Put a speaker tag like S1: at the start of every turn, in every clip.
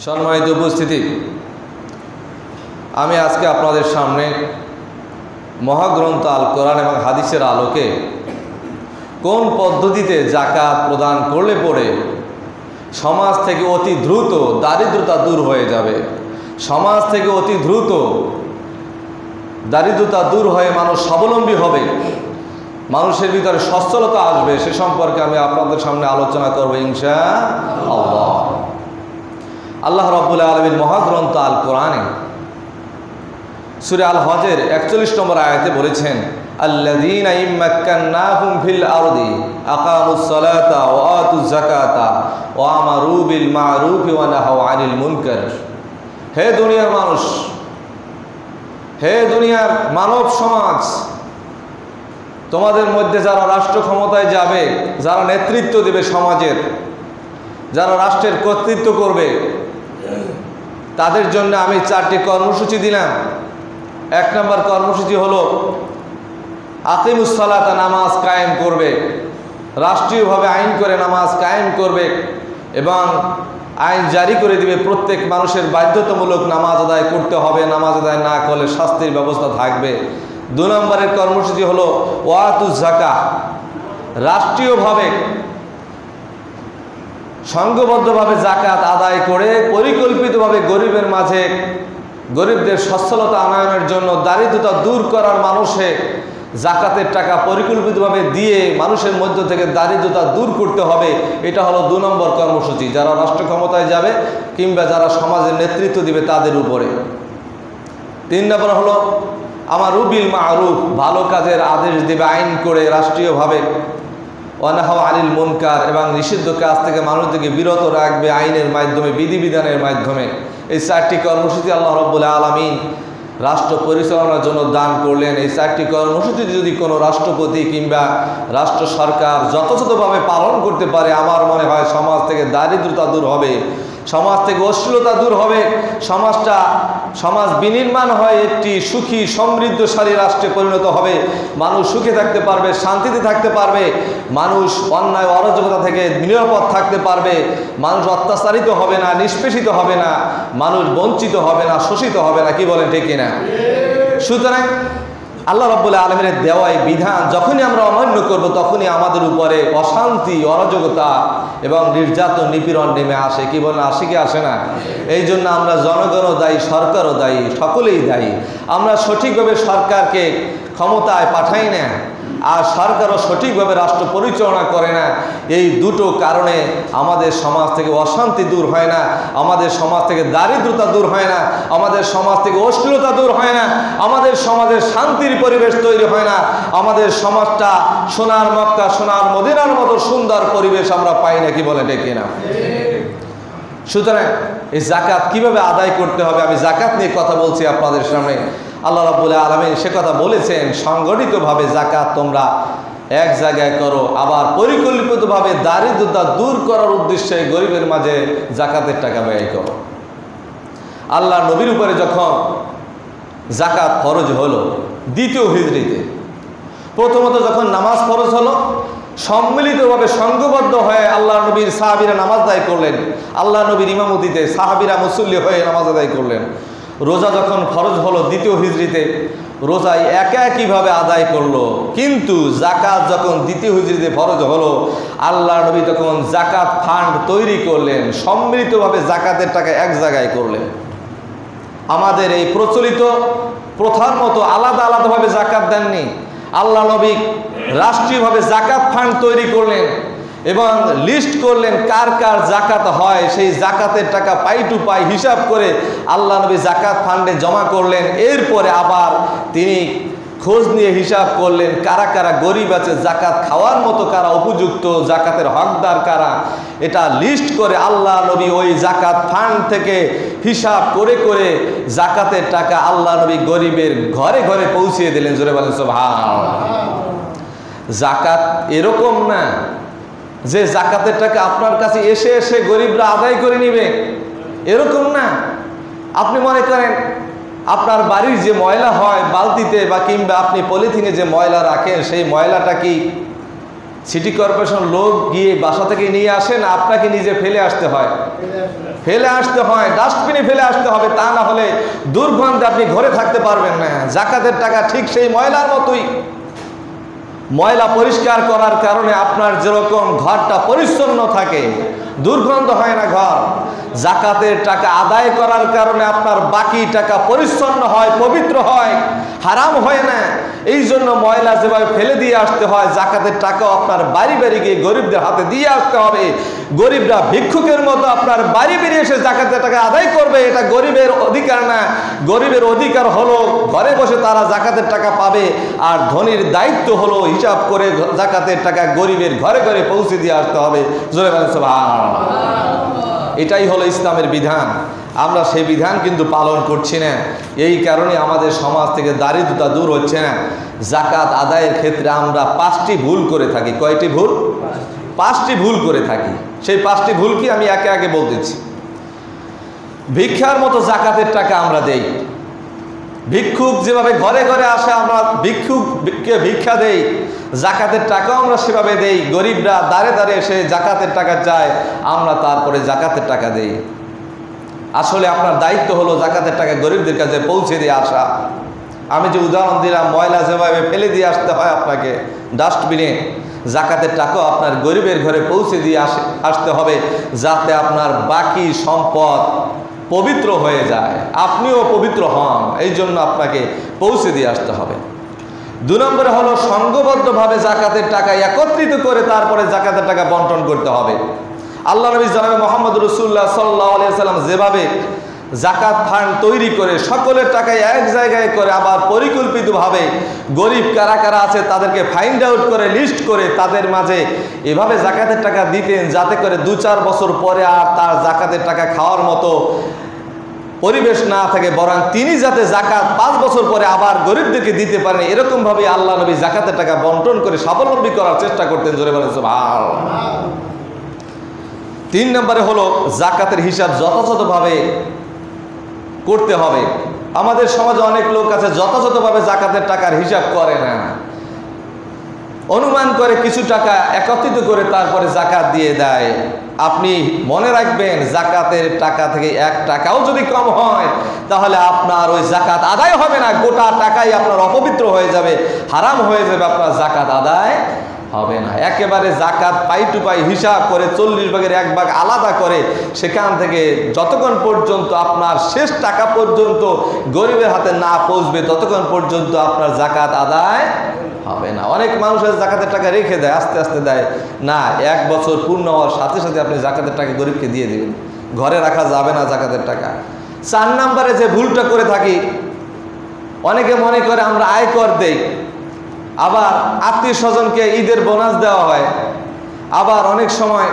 S1: সম্মানিত উপস্থিতি, আমি আজকে আপনাদের সামনে মহাগ্রন্থ আল কোরআন এবং হাদিসের আলোকে কোন পদ্ধতিতে যাকাত প্রদান করলে পরে সমাজ থেকে অতি দ্রুত দারিদ্রতা দূর হয়ে যাবে, সমাজ থেকে অতি দ্রুত দারিদ্রতা দূর হয়ে মানুষ স্বাবলম্বী হবে, মানুষের ভিতরে সচ্ছলতা আসবে, সে সম্পর্কে আমি আপনাদের সামনে আলোচনা করব ইনশাআল্লাহ। আল্লাহ রাব্বুল আলামিন মহাগ্রন্থ আল কোরআনে সূরা আল হজের 41 নম্বর আয়াতে বলেছেন, আল্লাযীনা ইম্মাক্কান্নাহুম ফিল আরদি আকামুস সালাতা ওয়া আতুজ যাকাতা ওয়া আমারু বিল মা'রুফ ওয়া নাহাউ আনিল মুনকার। হে দুনিয়ার মানুষ, হে দুনিয়ার মানব সমাজ, তোমাদের মধ্যে যারা রাষ্ট্র ক্ষমতায় যাবে, যারা নেতৃত্ব দেবে সমাজের, যারা রাষ্ট্রের কর্তৃত্ব করবে, তাদের জন্য আমি 4টি কর্মসূচি দিলাম। 1 নম্বর কর্মসূচি হলো আকিমুস সালাতা, নামাজ কায়েম করবে, রাষ্ট্রীয়ভাবে আইন করে নামাজ কায়েম করবে এবং আইন জারি করে দিবে প্রত্যেক মানুষের বাধ্যতামূলক নামাজ আদায় করতে হবে, নামাজ আদায় না করলে শাস্তির ব্যবস্থা থাকবে। 2 নম্বরের কর্মসূচি হলো ওয়াতুজ যাকাত, রাষ্ট্রীয়ভাবে সংঘবদ্ধভাবে যাকাত আদায় করে পরিকল্পিতভাবে গরিবের মাঝে গরিবদের সচ্ছলতা আনয়নের জন্য, দারিদ্রতা দূর করার মানুষে যাকাতের টাকা পরিকল্পিতভাবে দিয়ে মানুষের মধ্য থেকে দারিদ্রতা দূর করতে হবে। এটা হলো 2 নম্বর কর্মসূচি, যারা রাষ্ট্র ক্ষমতায় যাবে কিংবা যারা সমাজের নেতৃত্ব দিবে তাদের উপরে। 3 নম্বর হলো আমারু বিল মা'রুফ, ভালো কাজের আদেশ দেবে আইন করে রাষ্ট্রীয়ভাবে, ওয়া নাহাউ আনিল মুনকার, এবং নিষিদ্ধ কাজ থেকে মানুষদেরকে বিরত রাখবে আইনের মাধ্যমে, বিধিবিধানের মাধ্যমে। এই 4টি কর্মসূচি আল্লাহ রাব্বুল আলামিন রাষ্ট্র পরিচালনার জন্য দান করলেন। এই 4টি কর্মসূচি যদি কোনো রাষ্ট্রপতি কিংবা রাষ্ট্র সরকার যথাযথভাবে পালন করতে পারে, আমার মনে হয় সমাজ থেকে দারিদ্রতা দূর হবে, সমাজ থেকে অশ্লীলতা দূর হবে, সমাজ বিনির্মাণ হয় একটি সুখী সমৃদ্ধশালী রাষ্ট্রে পরিণত হবে। মানুষ সুখে থাকতে পারবে, শান্তিতে থাকতে পারবে, মানুষ অন্যায় অরাজকতা থেকে নিরাপদ থাকতে পারবে, মানুষ অত্যাচারিত হবে না, নিষ্পেষিত হবে না, মানুষ বঞ্চিত হবে না, শোষিত হবে না। কি বলেন, ঠিক কিনা? সুতরাং আল্লাহ রাব্বুল আলামিনের দেওয়া এই বিধান যখনই আমরা অমান্য করব, তখনই আমাদের উপরে অশান্তি, অরাজকতা এবং নির্যাতন, নিপীড়ন নেমে আসে। কি বলেন, আসে কি আসে না? এই জন্য আমরা জনগণও দায়ী, সরকারও দায়ী, সকলেই দায়ী। আমরা সঠিকভাবে সরকারকে ক্ষমতায় পাঠাই না, আর সরকারও সঠিকভাবে রাষ্ট্র পরিচালনা করে না। এই দুটো কারণে আমাদের সমাজ থেকে অশান্তি দূর হয় না, আমাদের সমাজ থেকে দারিদ্রতা দূর হয় না, আমাদের সমাজ থেকে অশ্লীলতা দূর হয় না, আমাদের সমাজে শান্তির পরিবেশ তৈরি হয় না, আমাদের সমাজটা সোনার মক্কা, সোনার মদিনার মতো সুন্দর পরিবেশ আমরা পাই না। কি বলে, ঠিক কিনা? সুতরাং এই যাকাত কিভাবে আদায় করতে হবে, আমি যাকাত নিয়ে কথা বলছি আপনাদের সামনে। আল্লাহ রাব্বুল আলামিন সে কথা বলেছেন, সংগঠিতভাবে যাকাত তোমরা এক জায়গায় করো, আবার পরিকল্পিতভাবে দারিদ্রতা দূর করার উদ্দেশ্যে গরিবের মাঝে যাকাতের টাকা ব্যয় করো। আল্লাহ নবীর উপরে যখন যাকাত ফরজ হলো 2য় হিজরিতে, প্রথমত যখন নামাজ ফরজ হলো, সম্মিলিতভাবে সংঘবদ্ধ হয়ে আল্লাহ নবীর সাহাবীরা নামাজ আদায় করলেন, আল্লাহ নবীর ইমামতিতে সাহাবীরা মুসল্লি হয়ে নামাজ আদায় করলেন। রোজা যখন ফরজ হলো 2য় হিজরিতে, রোজায় একইভাবে আদায় করলো। কিন্তু যাকাত যখন 2য় হিজরিতে ফরজ হলো, আল্লাহ নবী তখন যাকাত ফান্ড তৈরি করলেন, সম্মিলিতভাবে যাকাতের টাকা এক জায়গায় করলেন। আমাদের এই প্রচলিত প্রথার মতো আলাদা আলাদাভাবে যাকাত দেননি, আল্লাহ নবী রাষ্ট্রীয়ভাবে যাকাত ফান্ড তৈরি করলেন এবং লিস্ট করলেন কার কার যাকাত হয়। সেই যাকাতের টাকা পাই টু পাই হিসাব করে আল্লাহ নবী যাকাত ফান্ডে জমা করলেন। এরপরে আবার তিনি খোঁজ নিয়ে হিসাব করলেন কারা কারা গরিব আছে, যাকাত খাওয়ার মতো কারা উপযুক্ত, যাকাতের হকদার কারা, এটা লিস্ট করে আল্লাহ নবী ওই যাকাত ফান্ড থেকে হিসাব করে করে যাকাতের টাকা আল্লাহ নবী গরিবের ঘরে ঘরে পৌঁছিয়ে দিলেন। জোরে বলেন সুবহানাল্লাহ। যাকাত এরকম না যে যাকাতের টাকা আপনার কাছে এসে এসে গরিবরা আদায় করে নিবে, এরকম না। আপনি মনে করেন আপনার বাড়ির যে ময়লা হয় বালতিতে বা কিংবা আপনি পলিথিনে যে ময়লা রাখেন, সেই ময়লাটা কি সিটি কর্পোরেশন লোক গিয়ে বাসা থেকে নিয়ে আসে না আপনাকে নিজে ফেলে আসতে হয়? ফেলে আসতে হয়, ডাস্টবিনে ফেলে আসতে হবে, তা না হলে দুর্গন্ধে আপনি ঘরে থাকতে পারবেন না। জাকাতের টাকা ঠিক সেই ময়লার মতোই, ময়লা পরিষ্কার করার কারণে আপনার যেরকম ঘরটা পরিচ্ছন্ন থাকে, দুর্গন্ধ হয় না ঘর, জাকাতের টাকা আদায় করার কারণে আপনার বাকি টাকা পরিচ্ছন্ন হয়, পবিত্র হয়, হারাম হয় না। এই জন্য ময়লা যেভাবে ফেলে দিয়ে আসতে হয়, জাকাতের টাকাও আপনার বাড়ি বাড়ি গিয়ে গরিবদের হাতে দিয়ে আসতে হবে। গরিবরা ভিক্ষুকের মতো আপনার বাড়ি বেরিয়ে এসে জাকাতের টাকা আদায় করবে, এটা গরিবের অধিকার না। গরিবের অধিকার হলো ঘরে বসে তারা জাকাতের টাকা পাবে, আর ধনীর দায়িত্ব হলো হিসাব করে জাকাতের টাকা গরিবের ঘরে ঘরে পৌঁছে দিয়ে আসতে হবে। জোরে বলেন সুবহানাল্লাহ। এটাই হলো ইসলামের বিধান। আমরা সেই বিধান কিন্তু পালন করছি না। এই কারণে আমাদের সমাজ থেকে দারিদ্রতা দূর হচ্ছে না। জাকাত আদায়ের ক্ষেত্রে আমরা 5টি ভুল করে থাকি। কয়টি ভুল? 5টি ভুল করে থাকি। সেই 5টি ভুল কি আমি একে একে বলতেছি। ভিক্ষার মতো জাকাতের টাকা আমরা দেই। ভিক্ষুক যেভাবে ঘরে ঘরে আসে আমরা ভিক্ষুককে ভিক্ষা দেই, জাকাতের টাকাও আমরা সেভাবে দেই। গরিবরা দাঁড়ে দাঁড়ে এসে জাকাতের টাকা চায়, আমরা তারপরে জাকাতের টাকা দেই। আসলে আপনার দায়িত্ব হলো জাকাতের টাকা গরিবদের কাছে পৌঁছে দিয়ে আসা। আমি যে উদাহরণ দিলাম, ময়লা যেভাবে ফেলে দিয়ে আসতে হয় আপনাকে ডাস্টবিনে, জাকাতের টাকাও আপনার গরিবের ঘরে পৌঁছে দিয়ে আসতে হবে, যাতে আপনার বাকি সম্পদ পবিত্র হয়ে যায়, আপনিও পবিত্র হন। এই জন্য আপনাকে পৌঁছে দিয়ে আসতে হবে। 2 নম্বরে হলো সংঘবদ্ধভাবে জাকাতের টাকা একত্রিত করে তারপরে জাকাতের টাকা বন্টন করতে হবে। আল্লাহ নবী জনাবে মুহাম্মদ রাসূলুল্লাহ সাল্লাল্লাহু আলাইহি ওয়াসাল্লাম যেভাবে জাকাত ফান্ড তৈরি করে সকলের টাকা এক জায়গায় করে, আবার পরিকল্পিতভাবে গরিব কারা কারা আছে তাদেরকে ফাইন্ড আউট করে লিস্ট করে তাদের মাঝে এভাবে জাকাতের টাকা দিতেন, যাতে করে 2-4 বছর পরে আর তার জাকাতের টাকা খাওয়ার মতো পরিবেশ না থাকে, বরং তিনি যাতে জাকাত 5 বছর পরে আবার গরিবদেরকে দিতে পারেন, এরকমভাবে আল্লাহ নবী জাকাতের টাকা বন্টন করে স্বাবলম্বী করার চেষ্টা করতেন। জোরে বলেন সুবহানাল্লাহ। 3 নম্বরে হলো জাকাতের হিসাব যথাযথভাবে করতে হবে। আমাদের সমাজে অনেক লোক আছে যথাযথভাবে জাকাতের টাকার হিসাব করে না, অনুমান করে কিছু টাকা একত্রিত করে তারপরে জাকাত দিয়ে দেয়। আপনি মনে রাখবেন, জাকাতের টাকা থেকে 1 টাকাও যদি কম হয় তাহলে আপনার ওই জাকাত আদায় হবে না, গোটা টাকাই আপনার অপবিত্র হয়ে যাবে, হারাম হয়ে যাবে, আপনার জাকাত আদায় হবে না। একেবারে জাকাত পাই টু পাই হিসাব করে 40 ভাগের 1 ভাগ আলাদা করে সেখান থেকে যতক্ষণ পর্যন্ত আপনার শেষ টাকা পর্যন্ত গরিবের হাতে না পৌঁছবে ততক্ষণ পর্যন্ত আপনার জাকাত আদায় হবে না। অনেক মানুষের জাকাতের টাকা রেখে দেয়, আস্তে আস্তে দেয় না, 1 বছর পূর্ণ হওয়ার সাথে সাথে আপনি জাকাতের টাকা গরিবকে দিয়ে দিবেন। ঘরে রাখা যাবে না জাকাতের টাকা। 4 নম্বরে যে ভুলটা করে থাকি, অনেকে মনে করে আমরা আয়কর দেই, আবার আত্মীয় স্বজনকে ঈদের বোনাস দেওয়া হয়, আবার অনেক সময়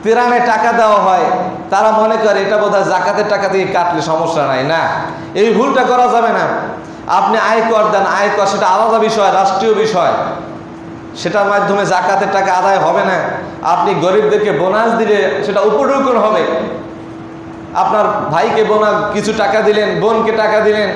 S1: তেরানে টাকা দেওয়া হয়, তারা মনে করে এটা বোধহয় জাকাতের টাকা থেকে কাটলে সমস্যা নাই। না, এই ভুলটা করা যাবে না। আপনি আয়কর দেন, আয়কর সেটা আলাদা বিষয়, রাষ্ট্রীয় বিষয়, সেটার মাধ্যমে জাকাতের টাকা আদায় হবে না। আপনি গরিবদেরকে বোনাস দিলে সেটা উপঢৌকন হবে। আপনার ভাইকে বোনাস কিছু টাকা দিলেন, বোনকে টাকা দিলেন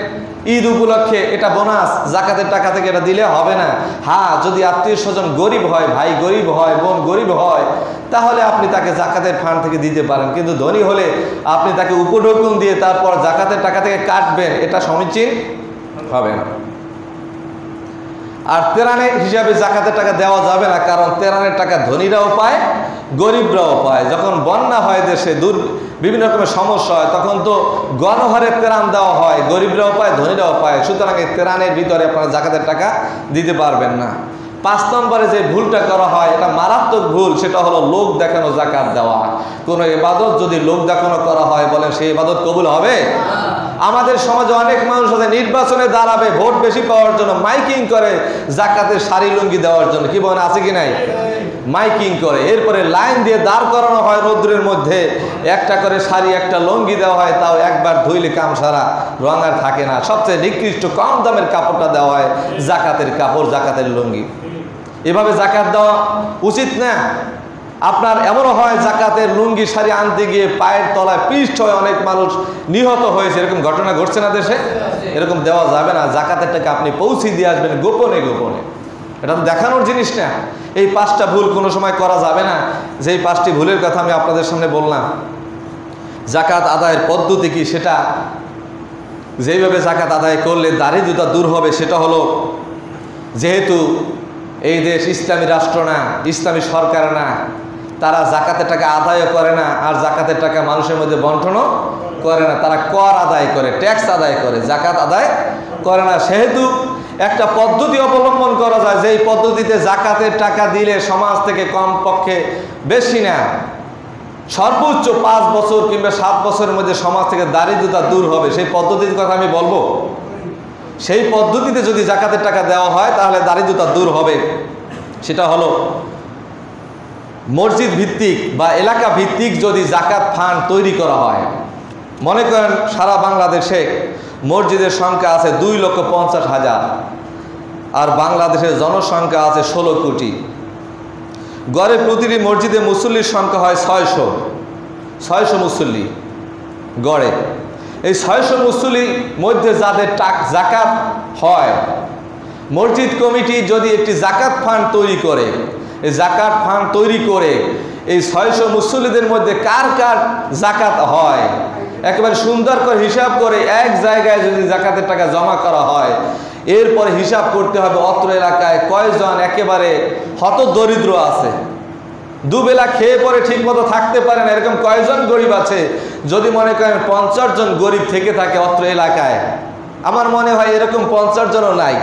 S1: ঈদ উপলক্ষে, এটা বোনাস, জাকাতের টাকা থেকে এটা দিলে হবে না। হ্যাঁ, যদি আত্মীয় স্বজন গরিব হয়, ভাই গরিব হয়, বোন গরিব হয়, তাহলে আপনি তাকে জাকাতের ফান্ড থেকে দিতে পারেন। কিন্তু ধনী হলে আপনি তাকে উপঢৌকন দিয়ে তারপর জাকাতের টাকা থেকে কাটবেন, এটা সমীচীন হবে না। আর তেরানে হিসাবে জাকাতের টাকা দেওয়া যাবে না, কারণ তেরানের টাকা ধনীরাও পায়, গরিবরাও পায়। যখন বন্যা হয় দেশে, বিভিন্ন রকমের সমস্যা হয়, তখন তো গণহারে তেরান দেওয়া হয়, গরিবরাও পায়, ধনীরাও পায়। সুতরাং এই তেরানের ভিতরে আপনারা জাকাতের টাকা দিতে পারবেন না। 5 নম্বরে যে ভুলটা করা হয়, এটা মারাত্মক ভুল, সেটা হলো লোক দেখানো জাকাত দেওয়া। কোনো ইবাদত যদি লোক দেখানো করা হয়, বলেন সেই ইবাদত কবুল হবে? আমাদের সমাজে অনেক মানুষ আছে নির্বাচনে দাঁড়াবে ভোট বেশি পাওয়ার জন্য, মাইকিং করে জাকাতের শাড়ি লুঙ্গি দেওয়ার জন্য, কি বলেন, আছে কি নাই? মাইকিং করে, এরপরে লাইন দিয়ে দাঁড় করানো হয় রৌদ্রের মধ্যে, একটা করে শাড়ি একটা লুঙ্গি দেওয়া হয়, তাও একবার ধুইলে কাম সারা, রং আর থাকে না। সবচেয়ে নিকৃষ্ট কম দামের কাপড়টা দেওয়া হয় জাকাতের কাপড়, জাকাতের লুঙ্গি। এভাবে জাকাত দেওয়া উচিত না। আপনার এমনও হয় জাকাতের লুঙ্গি শাড়ি আনতে গিয়ে পায়ের তলায় পিষ্ট হয়ে অনেক মানুষ নিহত হয়েছে, এরকম ঘটনা ঘটছে না দেশে? এরকম দেওয়া যাবে না। জাকাতের টাকা আপনি পৌঁছে দিয়ে আসবেন গোপনে গোপনে, এটা তো দেখানোর জিনিস না। এই 5টা ভুল কোনো সময় করা যাবে না। যেই 5টি ভুলের কথা আমি আপনাদের সামনে বললাম, জাকাত আদায়ের পদ্ধতি কি, সেটা যেইভাবে জাকাত আদায় করলে দারিদ্রতা দূর হবে সেটা হলো, যেহেতু এই দেশ ইসলামী রাষ্ট্র না, ইসলামী সরকার না, তারা জাকাতের টাকা আদায়ও করে না আর জাকাতের টাকা মানুষের মধ্যে বন্টনও করে না, তারা কর আদায় করে, ট্যাক্স আদায় করে, জাকাত আদায় করে না। সেহেতু একটা পদ্ধতি অবলম্বন করা যায়, যেই পদ্ধতিতে জাকাতের টাকা দিলে সমাজ থেকে কমপক্ষে বেশি না সর্বোচ্চ 5 বছর কিংবা 7 বছরের মধ্যে সমাজ থেকে দারিদ্রতা দূর হবে। সেই পদ্ধতির কথা আমি বলবো। সেই পদ্ধতিতে যদি জাকাতের টাকা দেওয়া হয় তাহলে দারিদ্রতা দূর হবে। সেটা হলো মসজিদ ভিত্তিক বা এলাকা ভিত্তিক যদি জাকাত ফান্ড তৈরি করা হয়। মনে করেন সারা বাংলাদেশে মসজিদের সংখ্যা আছে 2,50,000 আর বাংলাদেশের জনসংখ্যা আছে 16 কোটি। গড়ে প্রতিটি মসজিদে মুসল্লির সংখ্যা হয় 600 মুসল্লি গড়ে। এই 600 মুসল্লির মধ্যে যাদের জাকাত হয়, মসজিদ কমিটি যদি একটি জাকাত ফান্ড তৈরি করে, এই জাকাত ফান্ড তৈরি করে এই 600 মুসল্লিদের মধ্যে কার কার জাকাত হয় একেবারে সুন্দর করে হিসাব করে এক জায়গায় যদি জাকাতের টাকা জমা করা হয়, এরপরে হিসাব করতে হবে অত্র এলাকায় কয়জন একেবারে হতদরিদ্র আছে, দুবেলা খেয়ে পরে ঠিক মতো থাকতে পারে না, এরকম কয়জন গরিব আছে। যদি মনে করেন 50 জন গরিব থেকে থাকে অত্র এলাকায়, আমার মনে হয় এরকম 50 জনও নাই।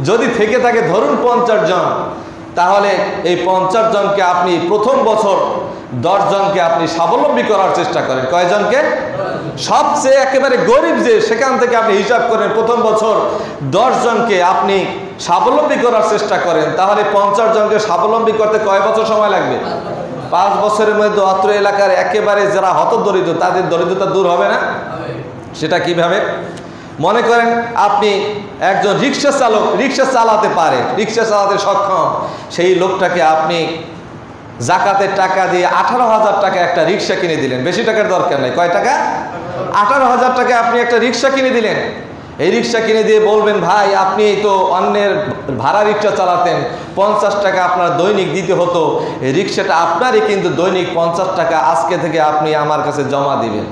S1: যদি থেকে থাকে ধরুন 50 জন, তাহলে এই 50 জনকে আপনি প্রথম বছর 10 জনকে আপনি স্বাবলম্বী করার চেষ্টা করেন। কয়জনকে? সবচেয়ে একেবারে গরিব যে, সেখান থেকে আপনি হিসাব করেন প্রথম বছর 10 জনকে আপনি স্বাবলম্বী করার চেষ্টা করেন। তাহলে 50 জনকে স্বাবলম্বী করতে কয় বছর সময় লাগবে? 5 বছরের মধ্যে অত্র এলাকার একেবারে যারা হতদরিদ্র তাদের দরিদ্রতা দূর হবে না। সেটা কিভাবে? মনে করেন আপনি একজন রিক্সা চালক, রিক্সা চালাতে পারে, রিক্সা চালাতে সক্ষম, সেই লোকটাকে আপনি জাকাতের টাকা দিয়ে 18,000 টাকা একটা রিক্সা কিনে দিলেন। বেশি টাকার দরকার নেই। কয় টাকা? 18,000 টাকা আপনি একটা রিক্সা কিনে দিলেন। এই রিক্সা কিনে দিয়ে বলবেন, ভাই আপনি তো অন্যের ভাড়া রিক্সা চালাতেন, 50 টাকা আপনার দৈনিক দিতে হতো, এই রিক্সাটা আপনারই, কিন্তু দৈনিক 50 টাকা আজকে থেকে আপনি আমার কাছে জমা দিবেন।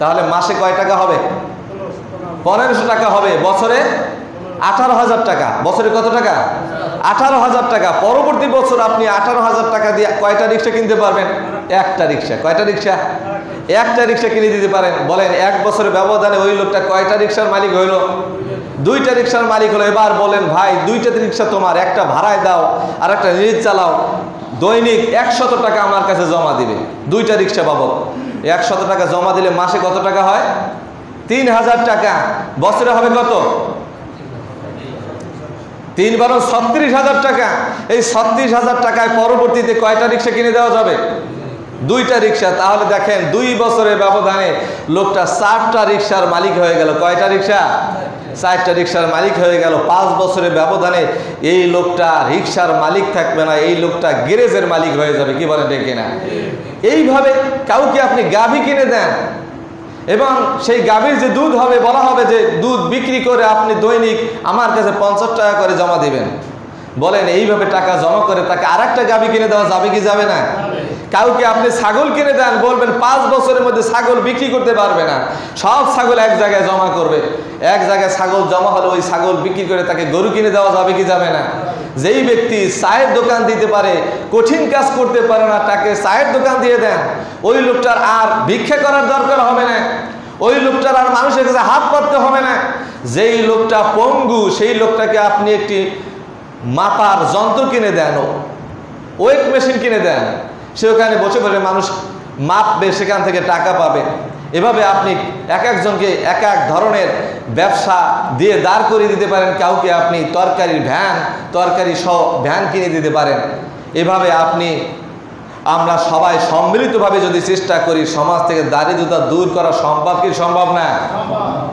S1: তাহলে মাসে কয় টাকা হবে? 1500 টাকা হবে। বছরে 18,000 টাকা। বছরে কত টাকা? 18,000 টাকা। পরবর্তী বছর আপনি 18,000 টাকা দিয়ে কয়টা রিক্সা কিনতে পারবেন? একটা রিক্সা। কয়টা রিক্সা? একটা রিক্সা কিনে দিতে পারেন। বলেন 1 বছরের ব্যবধানে ওই লোকটা কয়টা রিক্সার মালিক হইল? 2টা রিক্সার মালিক হলো। এবার বলেন, ভাই 2টা রিক্সা তোমার, একটা ভাড়ায় দাও আর একটা নিজে চালাও, দৈনিক 100 টাকা আমার কাছে জমা দিবে। 2টা রিক্সা বাবদ 100 টাকা জমা দিলে মাসে কত টাকা হয়? 3,000 টাকা। বছরে হবে কত? 3 × 36,000 টাকা। এই 36,000 টাকায় পরবর্তীতে কয়টা রিক্সা কিনে দেওয়া যাবে? 2টা রিক্সা। তাহলে দেখেন 2 বছরের ব্যবধানে লোকটা 4টা রিক্সার মালিক হয়ে গেল। কয়টা রিক্সা? 4টা রিক্সার মালিক হয়ে গেল। 5 বছরের ব্যবধানে এই লোকটা রিক্সার মালিক থাকবে না, এই লোকটা গ্যারেজের মালিক হয়ে যাবে। কি বলেন ঠিক কিনা? এইভাবে কাউকে আপনি গাভী কিনে দেন এবং সেই গাভীর যে দুধ হবে, বলা হবে যে দুধ বিক্রি করে আপনি দৈনিক আমার কাছে 50 টাকা করে জমা দিবেন। বলেন এইভাবে টাকা জমা করে তাকে আরেকটা গাভী কিনে দেওয়া যাবে কি যাবে না? কাউকে আপনি ছাগল কিনে দেন, বলবেন 5 বছরের মধ্যে ছাগল বিক্রি করতে পারবে না, সব ছাগল এক জায়গায় জমা করবে। এক জায়গায় ছাগল জমা হলে ওই ছাগল বিক্রি করে তাকে গরু কিনে দেওয়া যাবে কি যাবে না? যেই ব্যক্তি চায়ের দোকান দিতে পারে, কঠিন কাজ করতে পারে না, তাকে চায়ের দোকান দিয়ে দেন। ওই লোকটার আর ভিক্ষা করার দরকার হবে না, ওই লোকটার আর মানুষের কাছে হাত পাততে হবে না। যেই লোকটা পঙ্গু, সেই লোকটাকে আপনি একটি মাপার যন্ত্র কিনে দেন, ওয়েট মেশিন কিনে দেন, সে ওখানে বসে বসে মানুষ মাপবে, সেখান থেকে টাকা পাবে। এভাবে আপনি এক একজনকে এক এক ধরনের ব্যবসা দিয়ে দাঁড় করিয়ে দিতে পারেন। কাউকে আপনি তরকারি সহ ভ্যান কিনে দিতে পারেন। এভাবে আমরা সবাই সম্মিলিতভাবে যদি চেষ্টা করি, সমাজ থেকে দারিদ্রতা দূর করা সম্ভব কি সম্ভব না?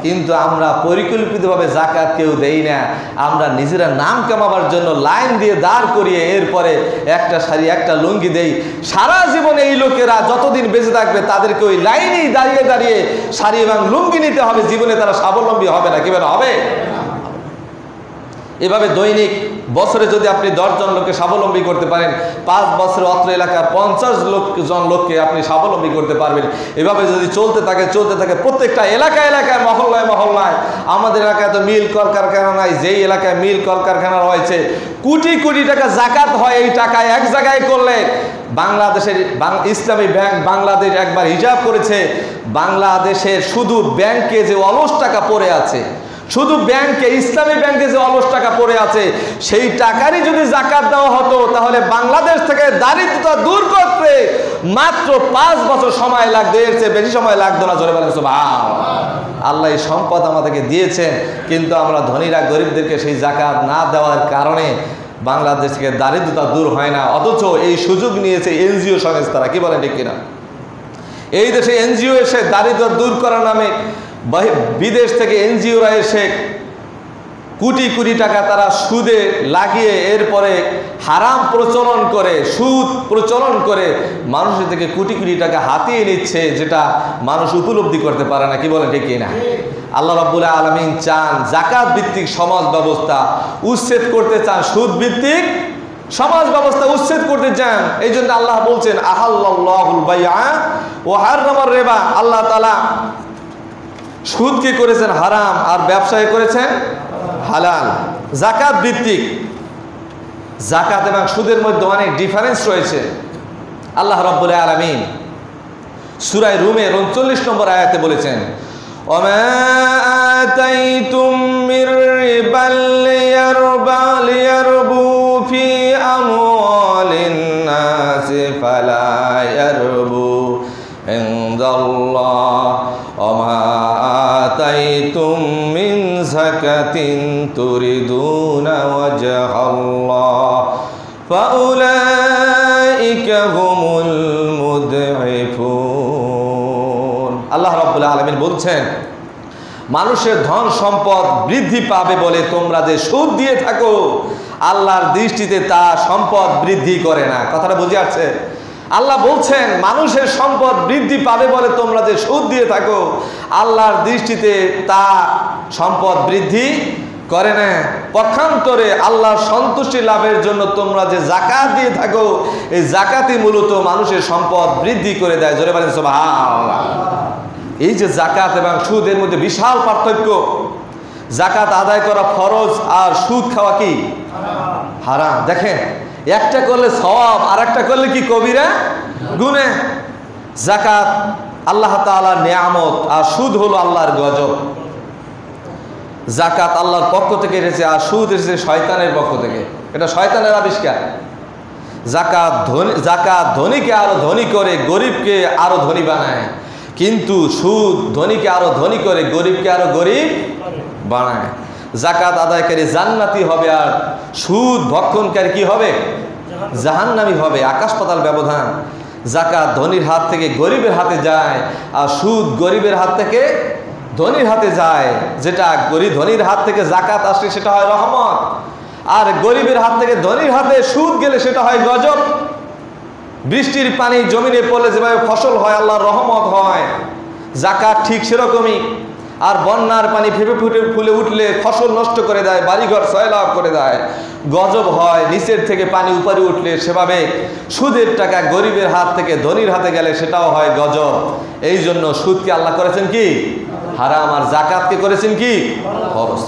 S1: কিন্তু আমরা পরিকল্পিতভাবে জাকাত কেউ দেই না। আমরা নিজেরা নাম কামাবার জন্য লাইন দিয়ে দাঁড় করিয়ে এরপরে একটা শাড়ি একটা লুঙ্গি দেই। সারা জীবনে এই লোকেরা যতদিন বেঁচে থাকবে তাদেরকে ওই লাইনেই দাঁড়িয়ে দাঁড়িয়ে শাড়ি এবং লুঙ্গি নিতে হবে। জীবনে তারা স্বাবলম্বী হবে না। কিভাবে হবে? এভাবে দৈনিক বছরে যদি আপনি 10 জন লোককে স্বাবলম্বী করতে পারেন, 5 বছরে অত্র এলাকার 50 জন লোককে আপনি স্বাবলম্বী করতে পারবেন। এভাবে যদি চলতে থাকে প্রত্যেকটা এলাকায় মহল্লায় আমাদের এলাকায় তো মিল কলকারখানা নাই, যেই এলাকায় মিল কলকারখানা রয়েছে কোটি কোটি টাকা জাকাত হয়, এই টাকা এক জায়গায় করলে বাংলাদেশের ইসলামী ব্যাংক বাংলাদেশ একবার হিসাব করেছে, বাংলাদেশের শুধু ব্যাংকে যে অলস টাকা পড়ে আছে, শুধু ব্যাংকে ইসলামী ব্যাংকে যে অলস টাকা পড়ে আছে, সেই টাকারই যদি জাকাত দেওয়া হতো তাহলে বাংলাদেশ থেকে দারিদ্রতা দূর করতে মাত্র 5 বছর সময় লাগতো, এর চেয়ে বেশি সময় লাগতো না। জোরে বলেন সুবহানাল্লাহ। আল্লাহ এই সম্পদ আমাদেরকে দিয়েছেন, কিন্তু আমরা ধনীরা গরিবদেরকে সেই জাকাত না দেওয়ার কারণে বাংলাদেশ থেকে দারিদ্রতা দূর হয় না। অথচ এই সুযোগ নিয়েছে এনজিও সংস্থারা, কি বলেন ঠিক কিনা? এই দেশে এনজিও এসে দারিদ্রতা দূর করার নামে বিদেশ থেকে এনজিওরা এসে কোটি কোটি টাকা তারা সুদে লাগিয়ে এরপরে হারাম প্রচলন করে, সুদ প্রচলন করে মানুষের থেকে কোটি কোটি টাকা হাতিয়ে নিচ্ছে, যেটা মানুষ উপলব্ধি করতে পারে না। কি বলেন ঠিক কিনা? আল্লাহ রাব্বুল আলামিন চান জাকাত ভিত্তিক সমাজ ব্যবস্থা উচ্ছেদ করতে চান, সুদ ভিত্তিক সমাজ ব্যবস্থা উচ্ছেদ করতে চান। এই জন্য আল্লাহ বলছেন আহাল্লাল্লাহুল বাইআ ওয়া হাররামার রিবা। আল্লাহ তাআলা সুদকে করেছেন হারাম আর ব্যবসায় করেছেন হালাল। জাকাত ভিত্তিক, জাকাত এবং সুদের মধ্যে অনেক ডিফারেন্স রয়েছে। আল্লাহ রাব্বুল আলামিন সূরা রুমের 39 নম্বর আয়াতে বলেছেন, ওমা আতাইতুম মির রিবাল লিয়ারবু ফি আমওয়ালিন নাস ফালা ইয়ারবু ইনদাল্লাহ ওমা আতাইতুম মিন যাকাতিন তুরিদুনা ওয়াজহাল্লাহ ফাউলাইকা হুমুল মুদঈফুন। আল্লাহ রাব্বুল আলামিন বলছেন, মানুষের ধন সম্পদ বৃদ্ধি পাবে বলে তোমরা যে সুদ দিয়ে থাকো, আল্লাহর দৃষ্টিতে তা সম্পদ বৃদ্ধি করে না। কথাটা বুঝে আসছে? আল্লাহ বলছেন মানুষের সম্পদ বৃদ্ধি পাবে বলে তোমরা যে সুদ দিয়ে থাকো, আল্লাহর দৃষ্টিতে তা সম্পদ বৃদ্ধি করে না। পক্ষান্তরে আল্লাহর সন্তুষ্টি লাভের জন্য তোমরা যে জাকাত দিয়ে থাকো, এই জাকাতই মূলত মানুষের সম্পদ বৃদ্ধি করে দেয়। জোরে বলেন সুবহানাল্লাহ। এই যে জাকাত এবং সুদের মধ্যে বিশাল পার্থক্য। জাকাত আদায় করা ফরজ আর সুদ খাওয়া কি হারাম। দেখেন, একটা করলে সওয়াব আর একটা করলে কি কবিরা গুনাহ। জাকাত আল্লাহ তাআলার নিয়ামত আর সুদ হলো আল্লাহর গজব। জাকাত আল্লাহর পক্ষ থেকে এসেছে আর সুদ এসেছে শয়তানের পক্ষ থেকে, এটা শয়তানের আবিষ্কার। জাকাত ধনীকে আরো ধনী করে, গরিবকে আরো ধনী বানায়, কিন্তু সুদ ধনীকে আরো ধনী করে, গরিবকে আরো গরিব বানায়। জাকাত আদায়কারী জান্নাতি হবে আর সুদ ভক্ষণকারী কি হবে? জাহান্নামী হবে। আকাশ পাতাল ব্যবধান। জাকাত ধনীর হাত থেকে গরিবের হাতে যায় আর সুদ গরিবের হাত থেকে ধনীর হাতে যায়। যেটা ধনীর হাত থেকে জাকাত আসলে সেটা হয় রহমত, আর গরিবের হাত থেকে ধনীর হাতে সুদ গেলে সেটা হয় গজব। বৃষ্টির পানি জমিনে পড়লে যেভাবে ফসল হয়, আল্লাহর রহমত হয়, জাকাত ঠিক সেরকমই। আর বন্যার পানি ফেপে ফুলে উঠলে ফসল নষ্ট করে দেয়, বাড়িঘর সয়লাভ করে দেয়, গজব হয়। নিচের থেকে পানি উপরে উঠলে সেভাবে সুদের টাকা গরিবের হাত থেকে ধনীর হাতে গেলে সেটাও হয় গজব। এই জন্য সুদকে আল্লাহ করেছেন কি হারাম, আর জাকাতকে করেছেন কি ফরজ।